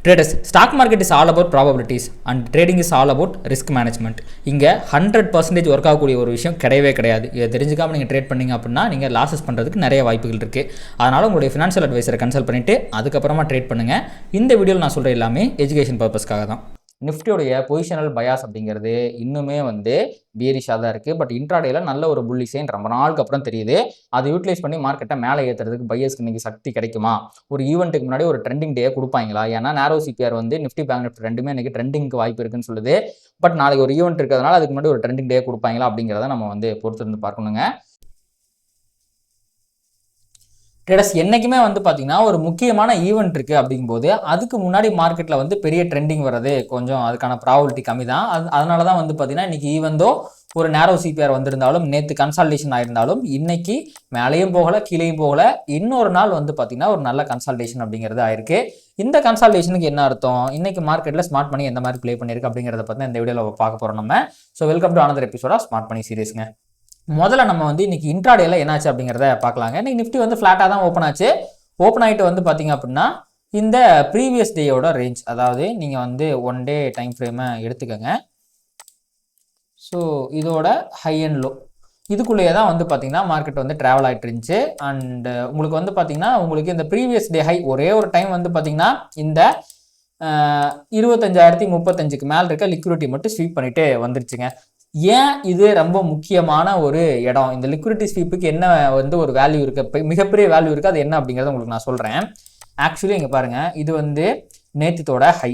Traders, stock market is all about probabilities and trading is all about risk management. இங்கே 100% work ஆகக்கூடிய ஒரு விஷயம் கிடையவே கிடையாது. இதை தெரிஞ்சுக்காமல் நீங்கள் ட்ரேட் பண்ணிங்க அப்படின்னா நீங்கள் லாஸஸ் பண்ணுறதுக்கு நிறைய வாய்ப்புகள் இருக்குது. அதனால் உங்களுடைய ஃபினான்ஷியல் அட்வைசரை கன்சல்ட் பண்ணிவிட்டு அதுக்கப்புறமா ட்ரேட் பண்ணுங்கள். இந்த வீடியோவில் நான் சொல்கிற எல்லாமே எஜுகேஷன் பர்பஸ்க்காக தான். நிஃப்டியோடைய பொசிஷனல் பயாஸ் அப்படிங்கிறது இன்னுமே பியரிஷாக தான் இருக்குது. பட் இன்ட்ராடேல நல்ல ஒரு புல்லிஷைன் ரொம்ப நாளுக்கு அப்புறம் தெரியுது. அதை யூட்டிலைஸ் பண்ணி மார்க்கெட்டை மேலே ஏற்றுறதுக்கு பையர்ஸ்க்கு இன்றைக்கி சக்தி கிடைக்குமா? ஒரு ஈவெண்ட்டுக்கு முன்னாடி ஒரு ட்ரெண்டிங் டே கொடுப்பாங்களா? ஏன்னா நேரோ சிபிஆர் நிஃப்டி பேங்க் நிஃப்டி ரெண்டுமே இன்றைக்கி ட்ரெண்டிங்க்கு வாய்ப்பு இருக்குன்னு சொல்லுது. பட் நாளைக்கு ஒரு ஈவெண்ட் இருக்கிறதுனால அதுக்கு முன்னாடி ஒரு ட்ரெண்டிங் டே கொடுப்பாங்களா அப்படிங்கிறத நம்ம பொறுத்து இருந்து பார்க்கணுங்க. ட்ரேடர்ஸ், என்றைக்குமே பார்த்தீங்கன்னா ஒரு முக்கியமான ஈவெண்ட் இருக்குது அப்படிங்கும்போது அதுக்கு முன்னாடி மார்க்கெட்டில் பெரிய ட்ரெண்டிங் வர்றது கொஞ்சம் அதுக்கான ப்ராபபிலிட்டி கம்மி தான். அதனால தான் பார்த்தீங்கன்னா இன்றைக்கி ஈவெந்தோ ஒரு நேரோ சிபிஆர் வந்திருந்தாலும் நேற்று கன்சால்டேஷன் ஆயிருந்தாலும் இன்னைக்கு மேலேயும் போகலை கீழேயும் போகலை. இன்னொரு நாள் பார்த்தீங்கன்னா ஒரு நல்ல கன்சால்டேஷன் அப்படிங்கிறது ஆயிருக்கு. இந்த கன்சால்டேஷனுக்கு என்ன அர்த்தம்? இன்னைக்கு மார்க்கெட்டில் ஸ்மார்ட் மணி எந்த மாதிரி ப்ளே பண்ணியிருக்கு அப்படிங்கிறத பற்றி இந்த வீடியோவில் பார்க்க போகிறோம் நம்ம. So welcome to another episode of smart money சீரிஸ்ங்க. முதல்ல நம்ம இன்னைக்கு இன்ட்ராடேல என்னாச்சு அப்படிங்கிறத பார்க்கலாங்க. இன்னைக்கு நிஃப்டி ஃப்ளாட்டாக தான் ஓப்பன் ஆச்சு. ஓப்பன் ஆகிட்டு பார்த்தீங்க அப்படின்னா இந்த ப்ரீவியஸ் டேயோட ரேஞ்ச், அதாவது நீங்கள் 1 டே டைம் ஃப்ரேமை எடுத்துக்கோங்க. ஸோ இதோட ஹை அண்ட் லோ இதுக்குள்ளேயே தான் பார்த்தீங்கன்னா மார்க்கெட் ட்ராவல் ஆகிட்டு இருந்துச்சு. அண்ட் உங்களுக்கு பார்த்தீங்கன்னா உங்களுக்கு இந்த ப்ரீவியஸ் டே ஹை ஒரே ஒரு டைம் பார்த்தீங்கன்னா இந்த 25,035க்கு மேலே இருக்க லிக்விடிட்டி மட்டும் ஸ்வீப் பண்ணிட்டு வந்துருச்சுங்க. ஏன் இது ரொம்ப முக்கியமான ஒரு இடம்? இந்த லிக்விடிட்டி ஸ்வீப்புக்கு என்ன ஒரு வேல்யூ இருக்குது, மிகப்பெரிய வேல்யூ இருக்குது. அது என்ன அப்படிங்கிறத உங்களுக்கு நான் சொல்கிறேன். ஆக்சுவலி இங்கே பாருங்கள், இது நேத்தித்தோட ஹை.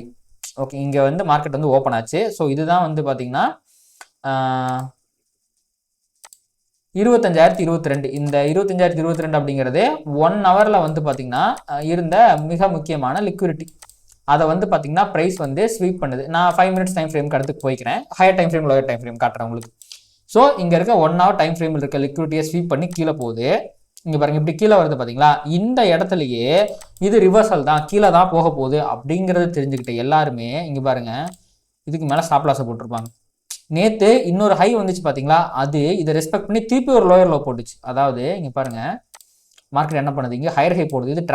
ஓகே, இங்கே மார்க்கெட் ஓப்பன் ஆச்சு. ஸோ இதுதான் பார்த்தீங்கன்னா 25,022. இந்த 25,022 அப்படிங்கிறது 1 ஹவரில் பார்த்தீங்கன்னா இருந்த மிக முக்கியமான லிக்விடிட்டி. அதை பார்த்தீங்கன்னா ப்ரைஸ் ஸ்வீப் பண்ணுது. நான் 5 மினிட்ஸ் டைம் ஃப்ரேம் கடத்துக்கு போய்க்கிறேன். Higher time frame lower time frame காட்டுறேன் உங்களுக்கு. ஸோ இங்கே இருக்க 1 ஹவர் டைம் ஃப்ரேமில் இருக்க லிக்விடிட்டியை ஸ்வீப் பண்ணி கீழே போகுது. இங்கே பாருங்கள், இப்படி கீழே வருது பார்த்தீங்களா? இந்த இடத்துலையே இது ரிவர்சல் தான், கீழே தான் போக போகுது அப்படிங்கிறது தெரிஞ்சுக்கிட்ட எல்லாருமே இங்கே பாருங்கள் இதுக்கு மேலே ஸ்டாப் லாஸை போட்டிருப்பாங்க. நேற்று இன்னொரு ஹை வந்துச்சு பார்த்தீங்களா? அது இதை ரெஸ்பெக்ட் பண்ணி திருப்பி ஒரு லோயர் லோ போட்டுச்சு. அதாவது இங்கே பாருங்கள் மார்க்கெட் என்ன பண்ணுது, இங்கே ஹையர் ஹை போடுது. இது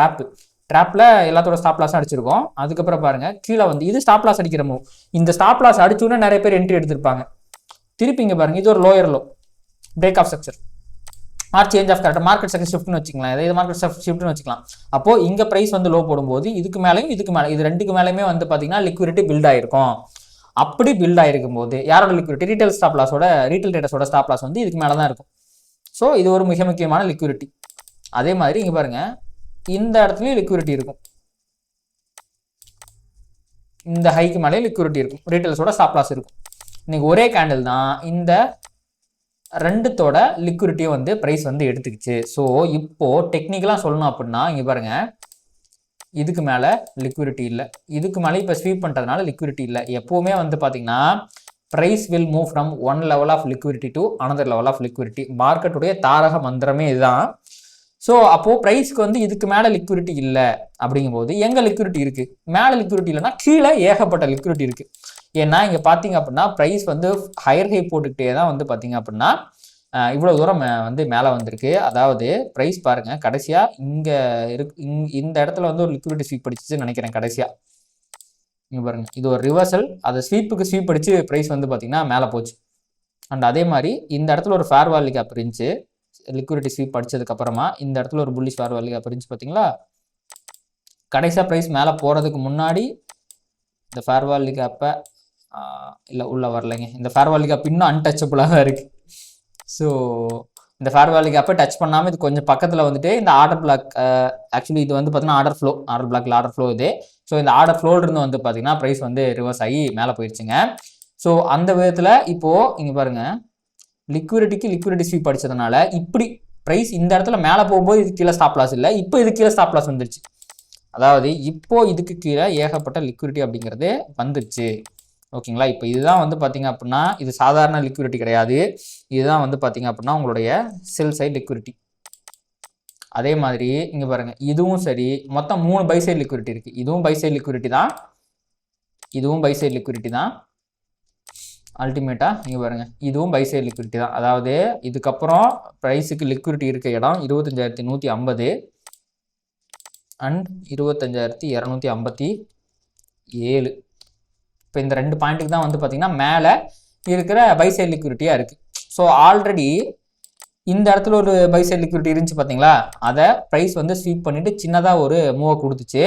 ட்ராப்பில் எல்லாத்தோட ஸ்டாப் லாஸும் அடிச்சிருக்கோம். அதுக்கப்புறம் பாருங்கள் கீழே இது ஸ்டாப் லாஸ் அடிக்கிற மூவ். இந்த ஸ்டாப் லாஸ் அடிச்சோன்னா நிறைய பேர் என்ட்ரி எடுத்திருப்பாங்க. திருப்பி இங்கே பாருங்கள், இது ஒரு lower low, break of structure or change of கரெக்டாக மார்க்கெட் ஸ்ட்ரக்சர் ஷிஃப்ட்னு வச்சுக்கலாம். இது மார்க்கெட் ஷிஃப்ட்னு வச்சுக்கலாம். அப்போது இங்கே ப்ரைஸ் லோ போடும்போது இதுக்கு மேலேயும் இதுக்கு மேலே இது ரெண்டுக்கு மேலேயுமே பார்த்தீங்கன்னா லிக்விடிட்டி பில்ட் ஆகிருக்கும். அப்படி பில்ட் ஆகிருக்கும் போது யாரோட லிக்விடிட்டி? ரீட்டைல் ஸ்டாப் லாஸோட, ரீட்டைல் ட்ரேடர்ஸோட ஸ்டாப் லாஸ் இதுக்கு மேலே தான் இருக்கும். ஸோ இது ஒரு மிக முக்கியமான லிக்விடிட்டி. அதே மாதிரி இங்கே பாருங்கள், இந்த இடத்துலையும் லிக்விடிட்டி இருக்கும். இந்த ஹைக்கு மேலே லிக்விடிட்டி இருக்கும், ரீட்டைல்ஸோட ஸ்டாப் லாஸ் இருக்கும். இன்னைக்கு ஒரே கேண்டில் தான் இந்த ரெண்டுத்தோட லிக்விடிட்டியை ப்ரைஸ் எடுத்துக்கிச்சு. ஸோ இப்போது டெக்னிக்கலாக சொல்லணும் அப்படின்னா இங்கே பாருங்கள், இதுக்கு மேலே லிக்விடிட்டி இல்லை, இதுக்கு மேலே இப்போ ஸ்வீப் பண்ணுறதுனால லிக்விடிட்டி இல்லை. எப்போவுமே பார்த்தீங்கன்னா price will move from one level of liquidity to another level of liquidity. மார்க்கெட்டுடைய தாரக மந்திரமே இதுதான். ஸோ அப்போது ப்ரைஸ்க்கு இதுக்கு மேலே லிக்விடிட்டி இல்லை அப்படிங்கும்போது எங்கே லிக்விடிட்டி இருக்குது? மேலே லிக்விடிட்டி இல்லைன்னா கீழே ஏகப்பட்ட லிக்விடிட்டி இருக்குது. ஏன்னா இங்கே பார்த்தீங்க அப்படின்னா ப்ரைஸ் ஹையர் ஹை போட்டுக்கிட்டே தான் பார்த்தீங்க அப்படின்னா இவ்வளோ தூரம் மேலே வந்திருக்கு. அதாவது ப்ரைஸ் பாருங்கள், கடைசியாக இங்கே இந்த இடத்துல ஒரு லிக்விடிட்டி ஸ்வீப் அடிச்சுன்னு நினைக்கிறேன். கடைசியாக இங்கே பாருங்கள், இது ஒரு ரிவர்சல். அதை ஸ்வீப் அடித்து ப்ரைஸ் பார்த்தீங்கன்னா மேலே போச்சு. அண்ட் அதே மாதிரி இந்த இடத்துல ஒரு ஃபேர் வேல்யூ கேப் இருந்துச்சு. லிக்விடிட்டி ஸ்வீப் அடிச்சதுக்கு அப்புறமா இந்த இடத்துல ஒரு புல்லிஷ் ஃபேர் வேல்யூ கேப் இருந்துச்சு பார்த்தீங்களா? கடைசியாக ப்ரைஸ் மேலே போகிறதுக்கு முன்னாடி இந்த ஃபேர் வேல்யூ கேப்பை இல்லை உள்ளே வரலைங்க. இந்த ஃபேர் வேல்யூ கேப் இன்னும் அன்டச்சபிளாக தான் இருக்குது. ஸோ இந்த ஃபேர் வேல்யூ கேப்பை டச் பண்ணாமல் இது கொஞ்சம் பக்கத்தில் இந்த ஆர்டர் பிளாக், ஆக்சுவலி இது பார்த்தீங்கன்னா ஆர்டர் பிளாக்ல ஆர்டர் ஃப்ளோ இது. ஸோ இந்த ஆர்டர் ஃப்ளோலிருந்து பார்த்தீங்கன்னா ப்ரைஸ் ரிவர்ஸ் ஆகி மேலே போயிடுச்சுங்க. ஸோ அந்த விதத்தில் இப்போது இங்கே பாருங்கள், லிக்விடிட்டி ஸ்வீப் அடிச்சதுனால இப்படி ப்ரைஸ் இந்த இடத்துல மேலே போகும்போது இது கீழே ஸ்டாப் லாஸ் இல்லை, இப்போ இது கீழே ஸ்டாப் லாஸ் வந்துருச்சு. அதாவது இப்போ இதுக்கு கீழே ஏகப்பட்ட லிக்விடிட்டி அப்படிங்கிறது வந்துருச்சு. ஓகேங்களா? இப்போ இதுதான் பார்த்தீங்க அப்படின்னா இது சாதாரண லிக்விடிட்டி கிடையாது. இதுதான் பார்த்தீங்க அப்படின்னா உங்களுடைய செல் சைட் லிக்விடிட்டி. அதே மாதிரி இங்கே பாருங்கள், இதுவும் சரி, மொத்தம் 3 பை சைட் லிக்விடிட்டி இருக்குது. இதுவும் பை சைட் லிக்விடிட்டி தான், இதுவும் பை சைட் லிக்விடிட்டி தான். அல்டிமேட்டாக இங்கே பாருங்கள், இதுவும் பை சைட் லிக்விடிட்டி தான். அதாவது இதுக்கப்புறம் ப்ரைஸுக்கு லிக்விடிட்டி இருக்க இடம் 25,150 அண்ட் 25,250 7. இப்போ இந்த 2 பாயிண்ட்டுக்கு தான் வந்து பார்த்தீங்கன்னா மேலே இருக்கிற பை சைட் லிக்விடிட்டியாக இருக்குது. ஸோ ஆல்ரெடி இந்த இடத்துல ஒரு பை சைட் லிக்விடிட்டி இருந்துச்சு பார்த்தீங்களா, அதை ப்ரைஸ் வந்து ஸ்வீப் பண்ணிட்டு சின்னதாக ஒரு மூவை கொடுத்துச்சு.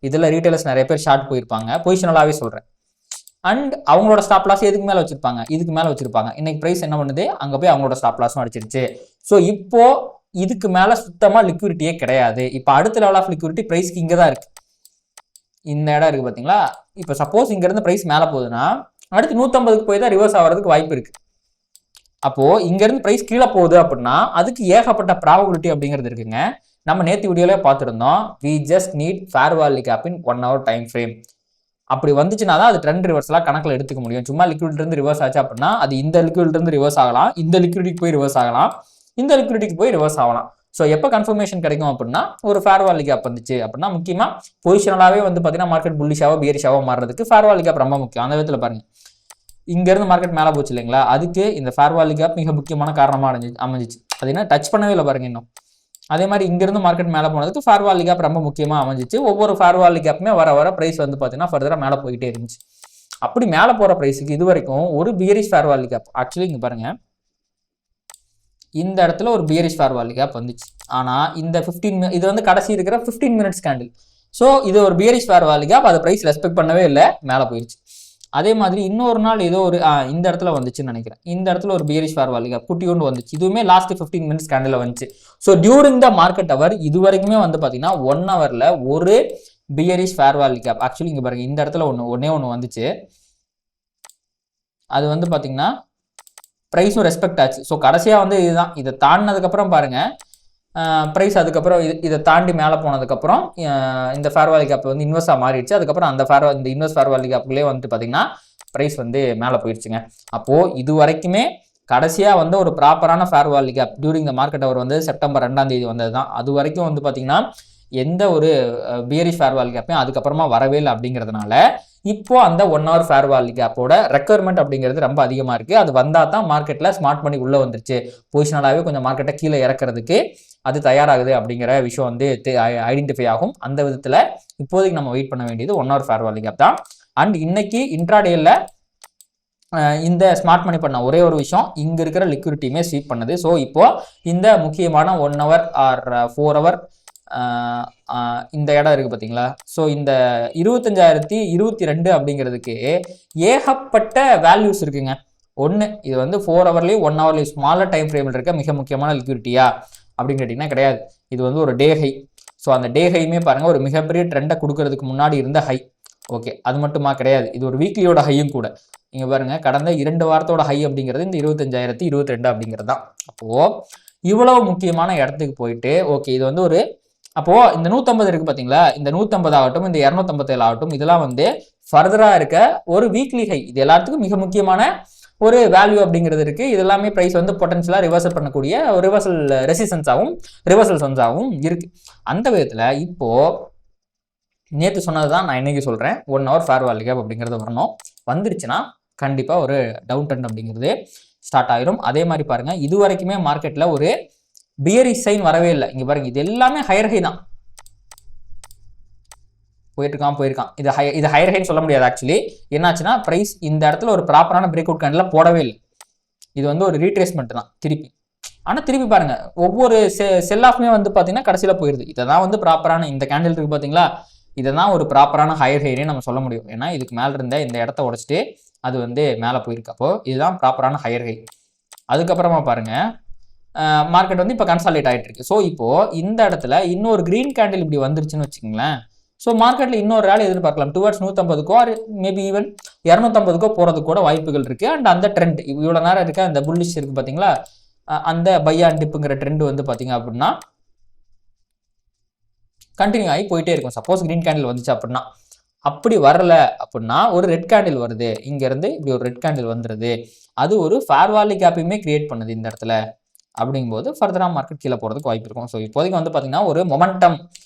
இதில் ரீட்டைலர்ஸ் நிறைய பேர் ஷார்ட் போயிருப்பாங்க, பொசிஷனலாகவே சொல்கிறேன். அண்ட் அவங்களோட ஸ்டாப் லாஸ் எதுக்கு மேலே வச்சிருப்பாங்க, இதுக்கு மேலே வச்சிருப்பாங்க. இன்னைக்கு ப்ரைஸ் என்ன பண்ணுது, அங்கே போய் அவங்களோட ஸ்டாப் லாஸும் அடிச்சிருச்சு. ஸோ இப்போ இதுக்கு மேலே சுத்தமாக லிக்விடிட்டியே கிடையாது. இப்போ அடுத்த லெவல் ஆஃப் லிக்விடிட்டி ப்ரைஸ்க்கு இங்கே தான் இருக்குது. இந்த இடம் இருக்குது பார்த்தீங்களா. இப்போ சப்போஸ் இங்கேருந்து ப்ரைஸ் மேலே போகுதுன்னா அடுத்து 150க்கு போய் தான் ரிவர்ஸ் ஆகிறதுக்கு வாய்ப்பு இருக்குது. அப்போது இங்கேருந்து ப்ரைஸ் கீழே போகுது அப்படின்னா அதுக்கு ஏகப்பட்ட ப்ராபபிலிட்டி அப்படிங்கிறது இருக்குங்க. நம்ம நேற்று வீடியோலேயே பார்த்துருந்தோம், we just need fair value gap in 1 hour time frame. அப்படி வந்துச்சுன்னா தான் அது ட்ரெண்ட் ரிவர்ஸ்லாம் கணக்கில் எடுத்துக்க முடியும். சும்மா லிக்விடிட்டிருந்து ரிவர்ஸ் ஆச்சு அப்படின்னா அது இந்த லிக்விடிட்டிருந்து ரிவர்ஸ் ஆகலாம், இந்த லிக்விடிட்டிக்கு போய் ரிவர்ஸ் ஆகலாம், இந்த லிக்விடிட்டிக்கு போய் ரிவர்ஸ் ஆகலாம். ஸோ எப்போ கன்ஃபர்மேஷன் கிடைக்கும் அப்படின்னா ஒரு ஃபேர் வேல்யூ கேப் வந்துச்சு அப்படின்னா, முக்கியமாக பொசிஷனலாகவே வந்து பார்த்தீங்கன்னா மார்க்கெட் புல்லிஷாவோ பியரிஷாவோ மாறுறதுக்கு ஃபேர் வேல்யூ கேப் ரொம்ப முக்கியம். அந்த விதத்தில் பாருங்க, இங்கேருந்து மார்க்கெட் மேலே போச்சு இல்லைங்களா, அதுக்கு இந்த ஃபேர் வேல்யூ கேப் மிக முக்கியமான காரணமாக அமைஞ்சிச்சு. அது என்ன டச் பண்ணவே இல்லை பாருங்க இன்னும். அதே மாதிரி இங்கேருந்து மார்க்கெட் மேலே போனதுக்கு ஃபேர் வேல்யூ கேப் ரொம்ப முக்கியமாக அமைஞ்சிச்சு. ஒவ்வொரு ஃபேர் வேல்யூ கேப்புமே வர வர ப்ரைஸ் வந்து பார்த்தீங்கன்னா ஃபர்தராக மேலே போயிட்டே இருந்துச்சு. அப்படி மேலே போகிற ப்ரைஸுக்கு இது வரைக்கும் ஒரு bearish fair value gap, actually இங்கே பாருங்க இந்த இடத்துல ஒரு பியரிஷ் ஃபேர் வேல்யூ கேப் வந்துச்சு. ஆனால் இந்த 15 இது வந்து கடைசி இருக்கிற 15 minutes கேண்டில். ஸோ இது ஒரு பியரிஷ் ஃபேர் வேல்யூ கேப், அதை ப்ரைஸ் ரெஸ்பெக்ட் பண்ணவே இல்லை, மேலே போயிடுச்சு. அதே மாதிரி இன்னொரு நாள் ஏதோ ஒரு இந்த இடத்துல வந்துச்சுன்னு நினைக்கிறேன். இந்த இடத்துல ஒரு பியரிஷ் ஃபேர் வேல்யூ கேப் குட்டி ஒன்று வந்துச்சு. இதுவுமே லாஸ்ட் 15 minutes கேண்டில் வந்துச்சு. So during the market hour இது வரைக்குமே வந்து பார்த்தீங்கன்னா 1 hourல ஒரு bearish fair value gap, actually இங்கே பாருங்க இந்த இடத்துல ஒன்னே ஒன்று வந்துச்சு. அது வந்து பார்த்தீங்கன்னா ப்ரைஸும் ரெஸ்பெக்ட் ஆச்சு. ஸோ கடைசியாக வந்து இதுதான், இதை தாண்டினதுக்கப்புறம் பாருங்க ப்ரைஸ் அதுக்கப்புறம் இதை தாண்டி மேலே போனதுக்கப்புறம் இந்த ஃபேர் வேல்யூ கேப் வந்து இன்வெஸ்டாக மாறிடுச்சு. அதுக்கப்புறம் இந்த இன்வெஸ்ட் ஃபேர் வேல்யூ கேப்லேயே வந்து பார்த்தீங்கன்னா ப்ரைஸ் வந்து மேலே போயிடுச்சுங்க. அப்போது இது வரைக்குமே கடைசியாக வந்து ஒரு ப்ராப்பரான fair value gap during the market அவர் வந்து செப்டம்பர் 2ஆம் தேதி வந்தது தான். அது வரைக்கும் வந்து பார்த்தீங்கன்னா எந்த ஒரு பியரிஷ் ஃபேர் வேல்யூ கேப்பையும் அதுக்கப்புறமா வரவே இல்லை. அப்படிங்கிறதுனால இப்போ அந்த 1 hour ஃபேர் வேல்யூ கேப்போட ரெக்குயர்மெண்ட் அப்படிங்கிறது ரொம்ப அதிகமாக இருக்குது. அது வந்தால் தான் மார்க்கெட்டில் ஸ்மார்ட் மணி உள்ளே வந்துருச்சு, பொசிஷனலாகவே கொஞ்சம் மார்க்கெட்டை கீழே இறக்கிறதுக்கு அது தயாராகுது அப்படிங்கிற விஷயம் வந்து ஐடென்டிஃபை ஆகும். அந்த விதத்தில் இப்போதைக்கு நம்ம வெயிட் பண்ண வேண்டியது 1 hour ஃபேர் வேல்யூ கேப் தான். அண்ட் இன்னைக்கு இன்ட்ராடேயில் இந்த ஸ்மார்ட் மணி பண்ண ஒரே ஒரு விஷயம், இங்கே இருக்கிற லிக்விடிட்டியுமே ஸ்வீப் பண்ணுது. ஸோ இப்போ இந்த முக்கியமான 1 hour ஆர் 4 hour இந்த இடம் இருக்குது பார்த்தீங்களா. ஸோ இந்த 25,022 அப்படிங்கிறதுக்கு ஏகப்பட்ட வேல்யூஸ் இருக்குங்க. ஒன்று இது வந்து 4 hourலேயும் 1 hourலேயும் ஸ்மாலர் டைம் ஃப்ரேமில் இருக்க மிக முக்கியமான லிக்விடிட்டியா அப்படின்னு கேட்டிங்கன்னா கிடையாது. இது வந்து ஒரு டே ஹை. ஸோ அந்த டே ஹையுமே பாருங்கள் ஒரு மிகப்பெரிய ட்ரெண்டை கொடுக்கறதுக்கு முன்னாடி இருந்த ஹை. ஓகே, அது மட்டுமா கிடையாது, இது ஒரு வீக்லியோட ஹையும் கூட. இங்கே பாருங்கள் கடந்த 2 வாரத்தோட ஹை அப்படிங்கிறது இந்த 25,022 அப்படிங்கிறது தான். அப்போது இவ்வளவு முக்கியமான இடத்துக்கு போயிட்டு ஓகே இது வந்து ஒரு அப்போது இந்த 150 இருக்குது பார்த்தீங்களா, இந்த 150 ஆகட்டும் இந்த 257 ஆகட்டும் இதெல்லாம் வந்து ஃபர்தராக இருக்க ஒரு வீக்லி ஹை. இது எல்லாத்துக்கும் மிக முக்கியமான ஒரு வேல்யூ அப்படிங்கிறது இருக்குது. இது எல்லாமே ப்ரைஸ் வந்து பொட்டன்ஷியலாக ரிவர்சல் பண்ணக்கூடிய ஒரு ரிவர்சல் ரெசிஸ்டன்ஸாகவும் ரிவர்சல் சன்ஸாகவும் இருக்குது. அந்த விதத்தில் இப்போது நேற்று சொன்னது தான் நான் இன்றைக்கி சொல்கிறேன், 1 hour ஃபேர் வேல்யூ கேப் அப்படிங்கிறது வரணும். வந்துருச்சுன்னா கண்டிப்பாக ஒரு டவுன் ட்ரெண்ட் அப்படிங்கிறது ஸ்டார்ட் ஆகிடும். அதே மாதிரி பாருங்கள் இது வரைக்குமே மார்க்கெட்டில் ஒரு பியரிஷ் சைன் வரவே இல்லை. இங்கே பாருங்கள் இது எல்லாமே ஹையர் ஹை தான் போயிருக்கான். இது ஹையர் ஹைன்னு சொல்ல முடியாது. ஆக்சுவலி என்னாச்சுன்னா ப்ரைஸ் இந்த இடத்துல ஒரு ப்ராப்பரான பிரேக் அவுட் கேண்டில் போடவே இல்லை. இது வந்து ஒரு ரீட்ரேஸ்மெண்ட் தான் திருப்பி. ஆனால் திருப்பி பாருங்கள் ஒவ்வொரு செல் ஆஃப்மே வந்து பார்த்தீங்கன்னா கடைசியில் போயிடுது. இதை தான் வந்து ப்ராப்பரான இந்த கேண்டில் இருக்குது பார்த்தீங்களா, இதை தான் ஒரு ப்ராப்பரான ஹையர் ஹைனே நம்ம சொல்ல முடியும். ஏன்னா இதுக்கு மேலே இருந்த இந்த இடத்த உடச்சிட்டு அது வந்து மேலே போயிருக்கப்போ இதுதான் ப்ராப்பரான ஹையர் ஹை. அதுக்கப்புறமா பாருங்கள் மார்க்கெட் வந்து இப்போ கன்சாலிடேட் ஆகிட்டு இருக்கு. ஸோ இப்போது இந்த இடத்துல இன்னொரு க்ரீன் கேண்டில் இப்படி வந்துருச்சுன்னு வச்சுக்கோங்களேன். ஸோ மார்க்கெட்டில் இன்னொரு ரேலி எதிர்பார்க்கலாம் டுவர்ட்ஸ் 150க்கோ ஆர் மேபி ஈவன் 250க்கோ போகிறதுக்கு கூட வாய்ப்புகள் இருக்குது. அண்ட் அந்த ட்ரெண்ட் இவ்வளோ நேரம் இருக்க அந்த புல்லிஷ் இருக்குது பார்த்தீங்களா, அந்த பை அண்ட் டிப்புங்கிற ட்ரெண்ட் வந்து பார்த்தீங்க அப்படின்னா கண்டினியூ ஆகி போயிட்டே இருக்கும். சப்போஸ் க்ரீன் கேண்டில் வந்துச்சு அப்படின்னா, அப்படி வரல அப்படின்னா ஒரு ரெட் கேண்டில் வருது, இங்கேருந்து இப்படி ஒரு ரெட் கேண்டில் வந்துடுது, அது ஒரு ஃபேர் வேல்யூ கேப்பையுமே கிரியேட் பண்ணுது இந்த இடத்துல. அப்படிங்கும்போது ஃபர்தராக மார்க்கெட் கீழே போகிறதுக்கு வாய்ப்பு இருக்கும். ஸோ இப்போதைக்கு வந்து பார்த்தீங்கன்னா ஒரு மொமெண்டம்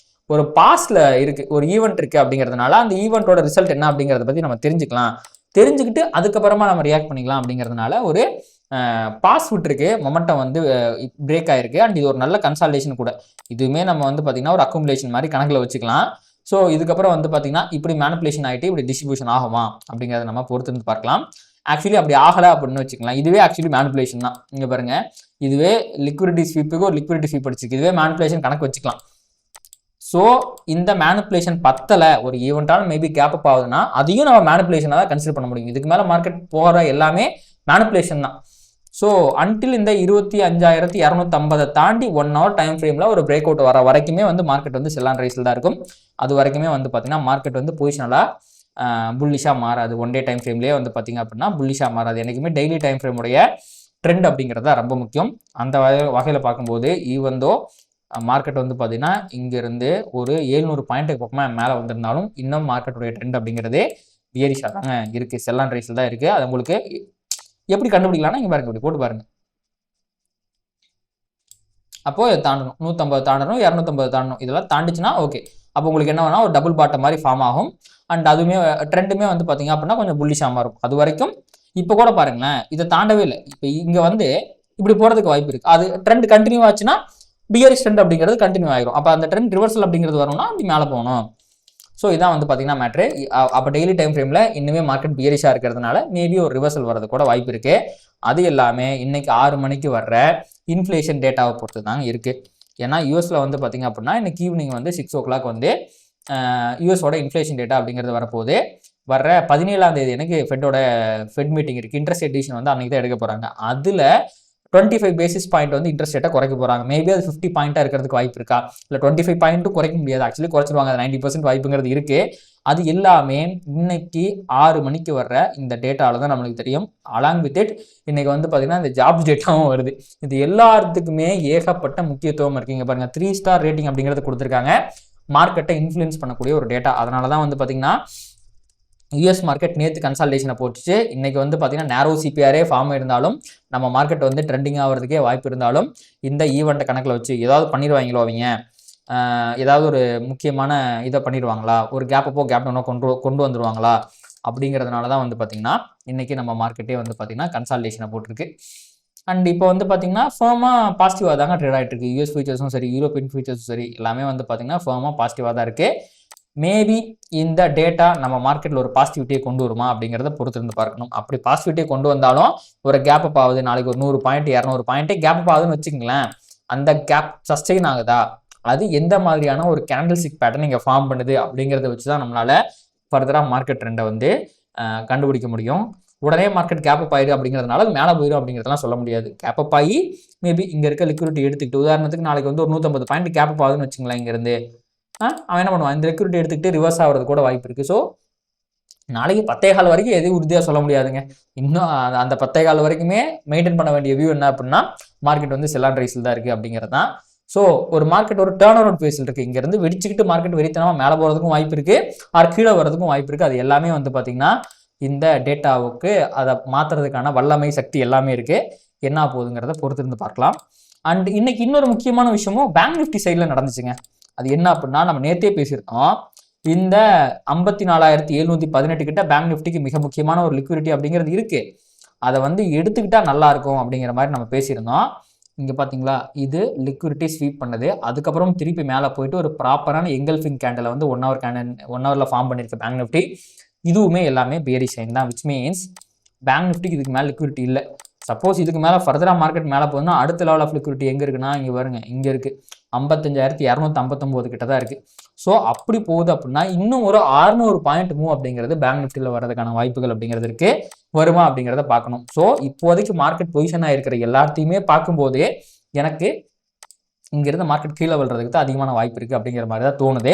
ஒரு பாஸ்ட்ல இருக்குது, ஒரு ஈவெண்ட் இருக்குது. அப்படிங்கிறதுனால அந்த ஈவெண்ட்டோட ரிசல்ட் என்ன அப்படிங்கிறத பற்றி நம்ம தெரிஞ்சுக்கிட்டு அதுக்கப்புறமா நம்ம ரியாக்ட் பண்ணிக்கலாம். அப்படிங்கிறதுனால ஒரு பாஸ் விட்டுருக்கு, மொமெண்டம் வந்து பிரேக் ஆகிருக்கு. அண்ட் இது ஒரு நல்ல கன்சால்டேஷன் கூட. இதுவுமே நம்ம வந்து பார்த்திங்கன்னா ஒரு அக்குமுலேஷன் மாதிரி கணக்கில் வச்சுக்கலாம். ஸோ இதுக்கப்புறம் வந்து பார்த்தீங்கன்னா இப்படி மேனிப்புலேஷன் ஆகிட்டு இப்படி டிஸ்ட்ரிபியூஷன் ஆகுமா அப்படிங்கிறத நம்ம பொறுத்து வந்து பார்க்கலாம். ஆக்சுவலி அப்படி ஆகலை அப்படின்னு வச்சுக்கலாம். இதுவே ஆக்சுவலி மேனிப்புலேஷன் தான். இங்கே பாருங்க, இதுவே லிக்விடிட்டி ஸ்வீப்புக்கு ஒரு லிக்விடிட்டி ஸ்வீப் அடிச்சிருக்கு. இதுவே மேனிப்புலேஷன் கணக்கு வச்சுக்கலாம். ஸோ இந்த மேனிப்புலேஷன் பத்தலை, ஒரு ஈவெண்ட்டாலும் மேபி கேப் அப் ஆகுதுன்னா அதையும் நம்ம மேனிப்புலேஷனாக தான் கன்சிடர் பண்ண முடியும். இதுக்கு மேலே மார்க்கெட் போகிற எல்லாமே மேனிப்புலேஷன் தான். ஸோ அன்டில் இந்த 25,250 தாண்டி 1 hour டைம் ஃப்ரேமில் ஒரு பிரேக் அவுட் வர வரைக்குமே வந்து மார்க்கெட் வந்து செல் அண்ட் ரைஸில் தான் இருக்கும். அது வரைக்குமே வந்து பார்த்தீங்கன்னா மார்க்கெட் வந்து பொசிஷனலாக புல்லிஷாக மாறாது. ஒன் டே டைம் ஃப்ரேம்லேயே வந்து பார்த்தீங்க அப்படின்னா புல்லிஷாக மாறாது. என்றைக்குமே டெய்லி டைம் ஃப்ரேமுடைய ட்ரெண்ட் அப்படிங்கிறது தான் ரொம்ப முக்கியம். அந்த வகையில் பார்க்கும்போது ஈவந்தோ மார்க்கெட் வந்து பார்த்தீங்கன்னா இங்கேருந்து ஒரு 700 பாயிண்ட்டுக்கு பக்கமாக மேலே வந்திருந்தாலும் இன்னும் மார்க்கெட்டுடைய ட்ரெண்ட் அப்படிங்கிறதே பியரிஷாக தாங்க இருக்குது. செல் அண்ட் ரைஸில் தான் இருக்குது. அது உங்களுக்கு எப்படி கண்டுபிடிக்கலாம்னா இங்கே பாருங்க, இப்படி போட்டு பாருங்க. அப்போ தாண்டணும், 150 தாண்டணும், 250 தாண்டணும். இதெல்லாம் தாண்டிச்சுன்னா ஓகே. அப்போ உங்களுக்கு என்ன வேணா ஒரு டபுள் பாட்டம் மாதிரி ஃபார்ம் ஆகும். அண்ட் அதுவுமே ட்ரெண்டுமே வந்து பார்த்தீங்க அப்படின்னா கொஞ்சம் புல்லிஷாக மாறும். அது வரைக்கும் இப்போ கூட பாருங்களேன், இதை தாண்டவே இல்லை. இப்போ இங்கே வந்து இப்படி போகிறதுக்கு வாய்ப்பு இருக்குது. அது ட்ரெண்ட் கண்டினியூ ஆச்சுன்னா பியரிஷ் ட்ரெண்ட் அப்படிங்கிறது கண்டினியூ ஆயிரும். அப்போ அந்த ட்ரெண்ட் ரிவர்சல் அப்படிங்கிறது வரும்னா அப்படி மேலே போகணும். ஸோ இதான் வந்து பார்த்தீங்கன்னா மேட்ரு. அப்போ டெய்லி டைம் ஃப்ரேமில் இன்னுமே மார்க்கெட் பியரிஷாக இருக்கிறதுனால மேபி ஒரு ரிவர்சல் வரது கூட வாய்ப்பு இருக்குது. அது எல்லாமே இன்னைக்கு 6 மணிக்கு வர்ற இன்ஃப்ளேஷன் டேட்டாவை பொறுத்து தாங்க இருக்குது. ஏன்னா யூஎஸில் வந்து பார்த்தீங்க அப்படின்னா இன்னைக்கு ஈவினிங் வந்து 6 o'clock வந்து யூஎஸோட இன்ஃப்ளேஷன் டேட்டா அப்படிங்கிறது வரப்போகுது. வர்ற 17ஆம் தேதி எனக்கு ஃபெட் மீட்டிங் இருக்குது. இன்ட்ரெஸ்ட் ரேட் டிசிஷன் வந்து அன்றைக்கி தான் எடுக்க போகிறாங்க. அதில் 25 பேசிஸ் பாயிண்ட் வந்து இன்ட்ரெஸ்ட் ரேட்டை குறைக்க போகிறாங்க. மேபி அது 50 பாயிண்ட்டாக இருக்கிறதுக்கு வாய்ப்பு இருக்கா? இல்லை 25 பாயிண்ட்டும் குறைக்க முடியாது. ஆக்சுவலி குறைச்சிருவாங்க. அது 90% வாய்ப்புங்கிறது இருக்குது. அது எல்லாமே இன்னைக்கு 6 மணிக்கு வர்ற இந்த டேட்டாவில் தான் நம்மளுக்கு தெரியும். அலாங் வித் இட் இன்னைக்கு வந்து பார்த்தீங்கன்னா இந்த ஜாப்ஸ் டேட்டாவும் வருது. இது எல்லாத்துக்குமே ஏகப்பட்ட முக்கியத்துவம் இருக்குங்க. பாருங்க, 3 ஸ்டார் ரேட்டிங் அப்படிங்கிறது கொடுத்துருக்காங்க. மார்க்கெட்டை இன்ஃப்ளூயன்ஸ் பண்ணக்கூடிய ஒரு டேட்டா. அதனால தான் வந்து பார்த்தீங்கன்னா யூஎஸ் மார்க்கெட் நேற்று கன்சால்டேஷனை போட்டுச்சு. இன்னைக்கு வந்து பார்த்தீங்கன்னா நேரோ சிபிஆரே ஃபார்ம் இருந்தாலும் நம்ம மார்க்கெட் வந்து ட்ரெண்டிங் ஆகிறதுக்கே வாய்ப்பு இருந்தாலும் இந்த ஈவெண்ட்டை கணக்கில் வச்சு ஏதாவது பண்ணிடுவாங்களோ அவங்க, ஏதாவது ஒரு முக்கியமான இதை பண்ணிடுவாங்களா, ஒரு கேப் அப்போ கேப் டவுனோ கொண்டு வந்துடுவாங்களா அப்படிங்கிறதுனால தான் வந்து பார்த்தீங்கன்னா இன்றைக்கி நம்ம மார்க்கெட்டே வந்து பார்த்தீங்கன்னா கன்சால்டேஷனை போட்டிருக்கு. அண்ட் இப்போ வந்து பார்த்தீங்கன்னா ஃபர்மாக பாசிட்டிவாக தாங்க ட்ரேட் ஆகிட்டு இருக்கு. யூஎஸ் ஃபியூச்சர்ஸும் சரி, யூரோப்பியன் ஃபியூச்சர்ஸும் சரி, எல்லாமே வந்து பார்த்தீங்கன்னா ஃபர்மாக பாசிட்டிவாக தான் இருக்குது. மேபி இந்த டேட்டா நம்ம மார்க்கெட்டில் ஒரு பாசிட்டிவிட்டியை கொண்டு வருமா அப்படிங்கிறத பொறுத்து இருந்து பார்க்கணும். அப்படி பாசிட்டிவிட்டியை கொண்டு வந்தாலும் ஒரு கேப் அப் ஆகுது, நாளைக்கு ஒரு 100 பாயிண்ட் 200 பாயிண்ட்டே கேப் அப் ஆகுதுன்னு வச்சுங்களேன். அந்த கேப் சஸ்டெயின் ஆகுதா, அது எந்த மாதிரியான ஒரு கேண்டில் ஸ்டிக் பேட்டர்ன் இங்கே ஃபார்ம் பண்ணுது அப்படிங்கிறத வச்சு தான் நம்மளால் ஃபர்தராக மார்க்கெட் ட்ரெண்டை வந்து கண்டுபிடிக்க முடியும். உடனே மார்க்கெட் கேப் அப் ஆயிடு அப்படிங்கிறதுனால அது மேலே போயிடும் அப்படிங்கிறதெல்லாம் சொல்ல முடியாது. கேப் அப் ஆகி மேபி இங்கே இருக்க லிக்விடிட்டி எடுத்துக்கிட்டு, உதாரணத்துக்கு நாளைக்கு வந்து ஒரு 150 பாயிண்ட் கேப் அப் ஆகுதுன்னு வச்சுங்களேன், இங்கேருந்து அவன் என்ன பண்ணுவான், இந்த லிக்விடிட்டி எடுத்துக்கிட்டு ரிவர்ஸ் ஆகிறது கூட வாய்ப்பு இருக்குது. ஸோ நாளைக்கு 10:15 வரைக்கும் எதுவும் உறுதியாக சொல்ல முடியாதுங்க. இன்னும் அந்த 10:15 வரைக்குமே மெயின்டைன் பண்ண வேண்டிய வியூ என்ன அப்படின்னா மார்க்கெட் வந்து செல் அண்ட் ரைஸில் தான் இருக்குது அப்படிங்கிறது தான். ஸோ ஒரு மார்க்கெட் ஒரு டேர்ன் அரவுண்ட் பேஸில் இருக்குது. இங்கேருந்து வெடிச்சுக்கிட்டு மார்க்கெட் வெறித்தனமாக மேலே போகிறதுக்கும் வாய்ப்பு இருக்குது, ஆர் கீழே வரதுக்கும் வாய்ப்பு இருக்குது. அது எல்லாமே வந்து பார்த்திங்கன்னா இந்த டேட்டாவுக்கு அதை மாற்றுறதுக்கான வல்லமை சக்தி எல்லாமே இருக்குது. என்ன போகுதுங்கிறத பொறுத்து இருந்து பார்க்கலாம். அண்ட் இன்னைக்கு இன்னொரு முக்கியமான விஷயமும் பேங்க் நிஃப்டி சைடில் நடந்துச்சுங்க. அது என்ன அப்படின்னா நம்ம நேற்றே பேசியிருக்கோம். இந்த 54,718 கிட்ட பேங்க் நிஃப்டிக்கு மிக முக்கியமான ஒரு லிக்விடிட்டி அப்படிங்கிறது இருக்குது. அதை வந்து எடுத்துக்கிட்டா நல்லா இருக்கும் அப்படிங்கிற மாதிரி நம்ம பேசியிருந்தோம். இங்கே பார்த்தீங்களா, இது லிக்விடிட்டி ஸ்வீப் பண்ணது. அதுக்கப்புறம் திருப்பி மேலே போயிட்டு ஒரு ப்ராப்பரான எங்கல்ஃபிங் கேண்டில் வந்து 1 ஹவரில் ஃபார்ம் பண்ணியிருக்க பேங்க் நிஃப்டி. இதுவுமே எல்லாமே பேரிஷ் சைன் தான், விச் மீன்ஸ் பேங்க் நிஃப்டிக்கு இதுக்கு மேலே லிக்விடிட்டி இல்லை. சப்போஸ் இதுக்கு மேலே ஃபர்தராக மார்க்கெட் மேலே போகுதுன்னா அடுத்த லெவல் ஆஃப் லிக்விடிட்டி எங்கே இருக்குன்னா இங்கே வருங்க, இங்கே இருக்குது 55,259 கிட்ட தான் இருக்குது. ஸோ அப்படி போகுது அப்படின்னா இன்னும் ஒரு 600 பாயிண்ட் மூவ் அப்படிங்கிறது பேங்க் நிஃப்டியில் வரதுக்கான வாய்ப்புகள் அப்படிங்கிறது இருக்குது. வருமா அப்படிங்கிறத பார்க்கணும். ஸோ இப்போதைக்கு மார்க்கெட் பொசிஷனாக இருக்கிற எல்லாத்தையுமே பார்க்கும்போதே எனக்கு இங்கிருந்து மார்க்கெட் கீழே வளர்றதுக்கு தான் அதிகமான வாய்ப்பு இருக்குது அப்படிங்கிற மாதிரி தான் தோணுது.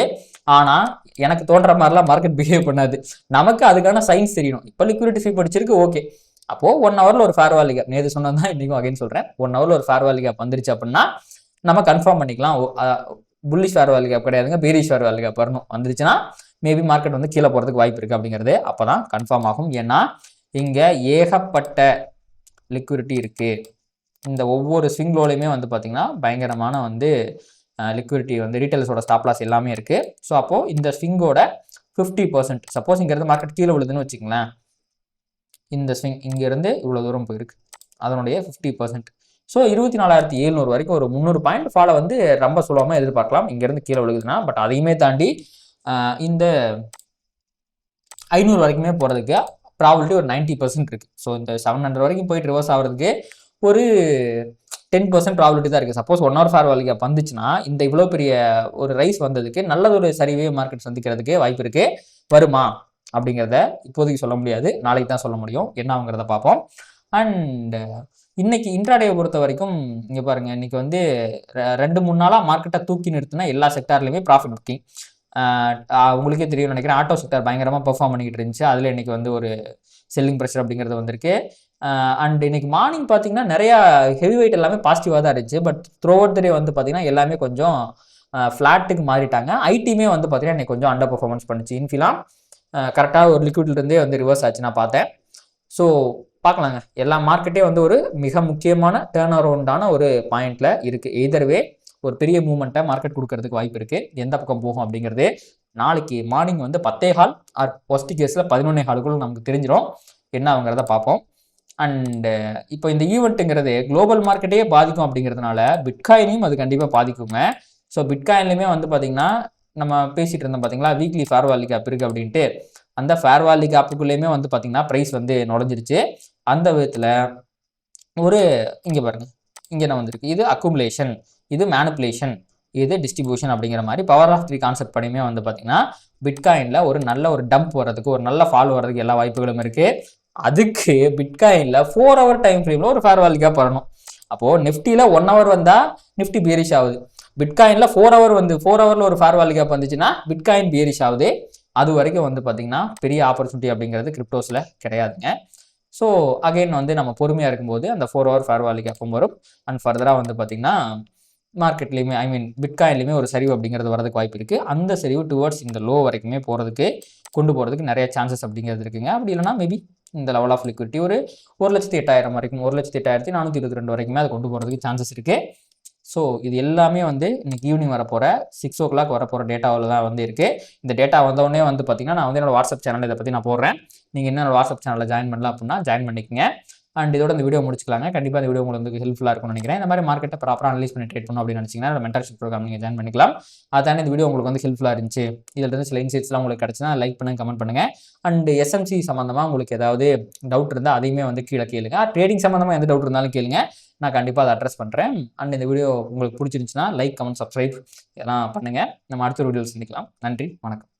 ஆனால் எனக்கு தோன்ற மாதிரிலாம் மார்க்கெட் பிஹேவ் பண்ணாது. நமக்கு அதுக்கான சயின்ஸ் தெரியணும். இப்போ லிக்விடிட்டி ஸ்வீப் படிச்சிருக்கு, ஓகே. அப்போது 1 ஹவரில் ஒரு ஃபேர் வேல்யூ கேப், நேற்று சொன்னது தான் இன்றைக்கும் அகைன் சொல்கிறேன், 1 ஹவரில் ஒரு ஃபேர் வேல்யூ கேப் வந்துருச்சு அப்படின்னா நம்ம கன்ஃபார்ம் பண்ணிக்கலாம். புல்லிஷ் ஃபேர் வேல்யூ கேப் கிடையாதுங்க, பேரிஷ் ஃபேர் வேல்யூ கேப் வரணும். வந்துருச்சுன்னா மேபி மார்க்கெட் வந்து கீழே போகிறதுக்கு வாய்ப்பு இருக்குது அப்படிங்கிறது அப்போ தான் கன்ஃபார்ம் ஆகும். ஏன்னா இங்கே ஏகப்பட்ட லிக்விடிட்டி இருக்குது. இந்த ஒவ்வொரு ஸ்விங் லோலையுமே வந்து பார்த்திங்கன்னா பயங்கரமான வந்து லிக்விடிட்டி வந்து ரீட்டைலர்ஸோட ஸ்டாப் லாஸ் எல்லாமே இருக்குது. ஸோ அப்போது இந்த ஸ்விங்கோட 50%, சப்போஸ் இங்கேருந்து மார்க்கெட் கீழே விழுதுன்னு வச்சுங்களேன், இந்த ஸ்விங் இங்கேருந்து இவ்வளோ தூரம் போயிருக்கு, அதனுடைய 50%. ஸோ 24,700 வரைக்கும் ஒரு 300 பாயிண்ட் ஃபாலை வந்து ரொம்ப சுலபமாக எதிர்பார்க்கலாம் இங்கேருந்து கீழே விழுகுதுன்னா. பட் அதையுமே தாண்டி இந்த 500 வரைக்குமே போகிறதுக்கு ப்ராபபிலிட்டி ஒரு 90% இருக்குது. ஸோ இந்த 700 வரைக்கும் போயிட்டு ரிவர்ஸ் ஆகிறதுக்கு ஒரு 10% ப்ராபபிலிட்டி தான் இருக்குது. Suppose 1 hour fair value gap வந்துச்சுன்னா இந்த இவ்வளோ பெரிய ஒரு ரைஸ் வந்ததுக்கு நல்லதொரு சரிவே மார்க்கெட் சந்திக்கிறதுக்கு வாய்ப்பு இருக்குது. வருமா அப்படிங்கிறத இப்போதைக்கு சொல்ல முடியாது, நாளைக்கு தான் சொல்ல முடியும். என்ன ஆகுங்கிறத பார்ப்போம். அண்ட் இன்னைக்கு இன்ட்ராடேவை பொறுத்த வரைக்கும் இங்கே பாருங்கள், இன்னைக்கு வந்து 2-3 நாளாக மார்க்கெட்டை தூக்கி நிறுத்தினா எல்லா செக்டார்லையுமே ப்ராஃபிட் புக்கிங். உங்களுக்கே தெரியும் நினைக்கிறேன், ஆட்டோ செக்டார் பயங்கரமாக பெர்ஃபார்ம் பண்ணிக்கிட்டு இருந்துச்சு. அதில் இன்னைக்கு வந்து ஒரு செல்லிங் ப்ரெஷர் அப்படிங்கிறது வந்திருக்கு. அண்ட் இன்னைக்கு மார்னிங் பார்த்தீங்கன்னா நிறையா ஹெவி வெயிட் எல்லாமே பாசிட்டிவாக தான் இருந்துச்சு. பட் த்ரூ அவுட் த டே வந்து பார்த்தீங்கன்னா எல்லாமே கொஞ்சம் ஃப்ளாட்டுக்கு மாறிட்டாங்க. ஐடியுமே வந்து பார்த்தீங்கன்னா இன்னைக்கு கொஞ்சம் அண்டர் பெர்ஃபார்மன்ஸ் பண்ணிச்சு. இன்ஃபிலாம் கரெக்டாக ஒரு லிக்விட்லேருந்தே வந்து ரிவர்ஸ் ஆச்சு நான் பார்த்தேன். ஸோ பார்க்கலாங்க, எல்லா மார்க்கெட்டே வந்து ஒரு மிக முக்கியமான டேர்ன் அரவுண்டான ஒரு பாயிண்ட்ல இருக்குது. எய்தர்வே ஒரு பெரிய மூவ்மெண்ட்டை மார்க்கெட் கொடுக்கறதுக்கு வாய்ப்பு இருக்குது. எந்த பக்கம் போகும் அப்படிங்கிறது நாளைக்கு மார்னிங் வந்து 10:15 ஆர் ஃபர்ஸ்ட் கேஸில் 11:15 நமக்கு தெரிஞ்சிடும். என்ன ஆகுங்கிறத பார்ப்போம். அண்டு இப்போ இந்த ஈவெண்ட்டுங்கிறது குளோபல் மார்க்கெட்டே பாதிக்கும் அப்படிங்கிறதுனால பிட்காயினையும் அது கண்டிப்பாக பாதிக்குங்க. ஸோ பிட்காயின்லையுமே வந்து பார்த்தீங்கன்னா நம்ம பேசிகிட்டு இருந்தோம் பார்த்தீங்களா, வீக்லி ஃபேர் வேல்யூ கேப் இருக்குது அப்படின்ட்டு. அந்த ஃபேர் வேல்யூ கேப்புக்குள்ளேயுமே வந்து பார்த்தீங்கன்னா ப்ரைஸ் வந்து நுழைஞ்சிருச்சு. அந்த விதத்தில் ஒரு இங்கே பாருங்கள், இங்கே என்ன வந்திருக்கு, இது அக்குமுலேஷன், இது மேனிப்புலேஷன், இது டிஸ்ட்ரிபியூஷன் அப்படிங்கிற மாதிரி பவர் ஆஃப் 3 கான்செப்ட் படியுமே வந்து பார்த்தீங்கன்னா பிட்காயினில் ஒரு நல்ல ஒரு டம்ப் வர்றதுக்கு, ஒரு நல்ல ஃபால் வர்றதுக்கு எல்லா வாய்ப்புகளும் இருக்குது. அதுக்கு பிட்காயினில் 4 ஹவர் டைம் ஃப்ரேமில் ஒரு ஃபேர் வேல்யூ கேப் வரணும். அப்போது நிஃப்டியில் 1 ஹவர் வந்தால் நிஃப்டி பியரிஷ் ஆகுது. பிட்காயினில் 4 ஹவர் வந்து 4 ஹவரில் ஒரு ஃபேர் வேல்யூ கேப் வந்துச்சுன்னா பிட்காயின் பியரிஷ் ஆகுது. அது வரைக்கும் வந்து பார்த்தீங்கன்னா பெரிய ஆப்பர்ச்சுனிட்டி அப்படிங்கிறது கிரிப்டோஸில் கிடையாதுங்க. ஸோ அகைன் வந்து நம்ம பொறுமையாக இருக்கும்போது அந்த 4 ஹவர் ஃபேர் வேல்யூ கேப்பும் வரும். அண்ட் ஃபர்தராக வந்து பார்த்தீங்கன்னா மார்க்கெட்லேயுமே பிட்காயின்லையுமே ஒரு சரிவு அப்படிங்கிறது வரதுக்கு வாய்ப்பு இருக்குது. அந்த சரிவு டுவர்ட்ஸ் இந்த லோ வரைக்குமே கொண்டு போகிறதுக்கு நிறைய சான்சஸ் அப்படிங்கிறது இருக்குங்க. அப்படி இல்லைனா மேபி இந்த லெவல் ஆஃப் லிக்விடிட்டி ஒரு 1,08,000 வரைக்கும், 1,08,422 வரைக்குமே அதை கொண்டு போகிறதுக்கு சான்சஸ் இருக்குது. ஸோ இது எல்லாமே வந்து இன்னைக்கு ஈவினிங் வரப்போகிற 6 o'clock வரப்போகிற டேட்டாவில் தான் வந்து இருக்குது. இந்த டேட்டா வந்தோடனே வந்து பார்த்தீங்கன்னா நான் வந்து என்னோட வாட்ஸ்அப் சேனல் இதை பற்றி நான் போடுறேன். நீங்கள் என்ன வாட்ஸ்அப் சேனலில் ஜாயின் பண்ணலாம் அப்படின்னா ஜாயின் பண்ணிக்கங்க. அண்ட் இதோட இந்த வீடியோ முடிச்சுக்கலாங்க. கண்டிப்பாக இந்த வீடியோ உங்களுக்கு வந்து ஹெல்ப்ஃபுல்லாக இருக்கும்னு நினைக்கிறேன். இந்த மாதிரி மார்க்கெட்டை ப்ராப்பராக அனலைஸ் பண்ணி ட்ரேட் பண்ணணும் அப்படின்னு நினச்சிங்கன்னா மென்டர்ஷிப் ப்ரோக்ராம் நீங்கள் ஜாயின் பண்ணிக்கலாம். அதானே இந்த வீடியோ உங்களுக்கு வந்து ஹெல்ப்ஃபுல்லாக இருந்துச்சு, இதில் இருந்து சில இன்சைட்ஸ்லாம் உங்களுக்கு கிடச்சுன்னா லைக் பண்ணுங்க, கமெண்ட் பண்ணுங்கள். அண்ட் எஸ்எம்சி சம்மந்தமாக உங்களுக்கு ஏதாவது டவுட் இருந்தால் அதையுமே வந்து கீழே கேளுங்க. ட்ரேடிங் சம்மந்தமாக எந்த டவுட் இருந்தாலும் கேளுங்க, நான் கண்டிப்பாக அதை அட்ரஸ் பண்ணுறேன். அண்ட் இந்த வீடியோ உங்களுக்கு பிடிச்சிருந்துச்சுன்னா லைக், கமெண்ட், சப்ஸ்கிரைப் இதெல்லாம் பண்ணுங்கள். நம்ம அடுத்த வீடியோவில் சந்திக்கலாம். நன்றி, வணக்கம்.